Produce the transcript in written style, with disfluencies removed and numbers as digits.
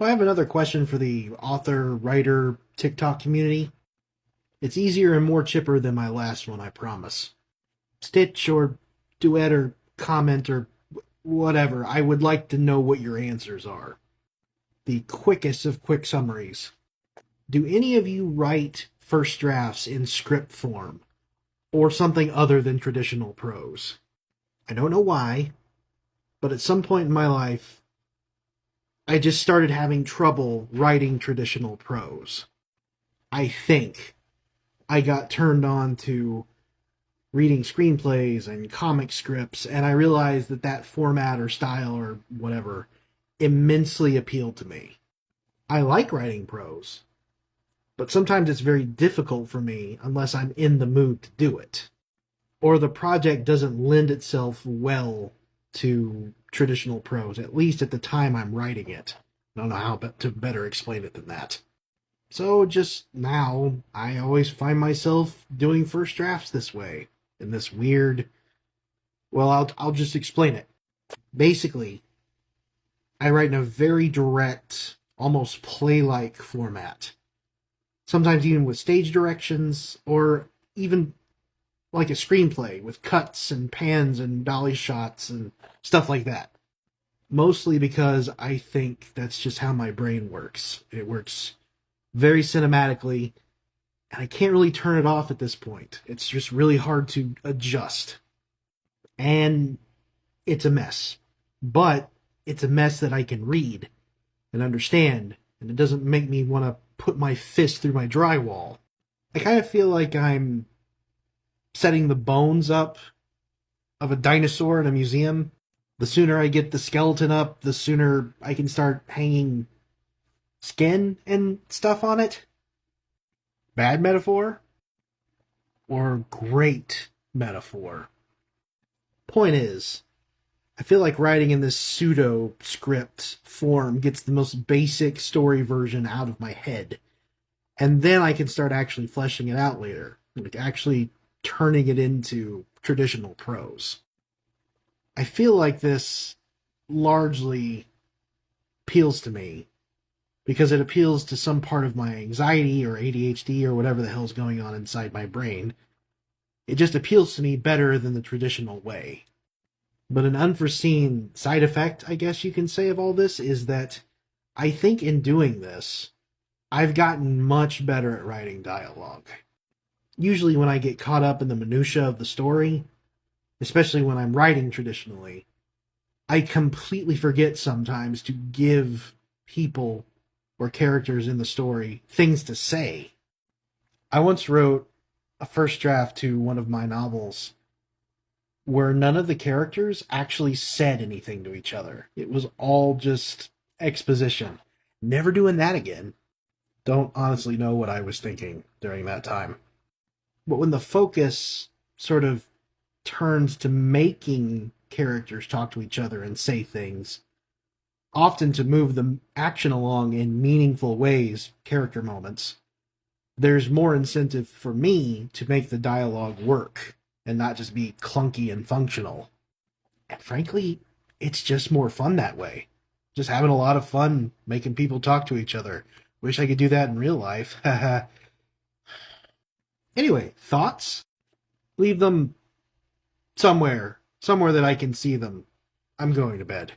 So I have another question for the author, writer, TikTok community. It's easier and more chipper than my last one, I promise. Stitch or duet or comment or whatever, I would like to know what your answers are. The quickest of quick summaries. Do any of you write first drafts in script form or something other than traditional prose? I don't know why, but at some point in my life, I just started having trouble writing traditional prose. I think I got turned on to reading screenplays and comic scripts, and I realized that that format or style or whatever immensely appealed to me. I like writing prose, but sometimes it's very difficult for me unless I'm in the mood to do it, or the project doesn't lend itself well to traditional prose, at least at the time I'm writing it. I don't know how to better explain it than that. So just now, I always find myself doing first drafts this way, in this weird. Well, I'll just explain it. Basically, I write in a very direct, almost play-like format. Sometimes even with stage directions, or even like a screenplay with cuts and pans and dolly shots and stuff like that. Mostly because I think that's just how my brain works. It works very cinematically, and I can't really turn it off at this point. It's just really hard to adjust. And it's a mess. But it's a mess that I can read and understand, and it doesn't make me want to put my fist through my drywall. I kind of feel like I'm setting the bones up of a dinosaur in a museum. The sooner I get the skeleton up, the sooner I can start hanging skin and stuff on it. Bad metaphor? Or great metaphor? Point is, I feel like writing in this pseudo script form gets the most basic story version out of my head. And then I can start actually fleshing it out later. Like actually turning it into traditional prose. I feel like this largely appeals to me because it appeals to some part of my anxiety or ADHD or whatever the hell's going on inside my brain. It just appeals to me better than the traditional way. But an unforeseen side effect, I guess you can say, of all this is that I think in doing this, I've gotten much better at writing dialogue. Usually when I get caught up in the minutia of the story, especially when I'm writing traditionally, I completely forget sometimes to give people or characters in the story things to say. I once wrote a first draft to one of my novels where none of the characters actually said anything to each other. It was all just exposition. Never doing that again. Don't honestly know what I was thinking during that time. But when the focus sort of turns to making characters talk to each other and say things, often to move the action along in meaningful ways, character moments, there's more incentive for me to make the dialogue work and not just be clunky and functional. And frankly, it's just more fun that way. Just having a lot of fun making people talk to each other. Wish I could do that in real life. Anyway, thoughts? Leave them somewhere that I can see them. I'm going to bed.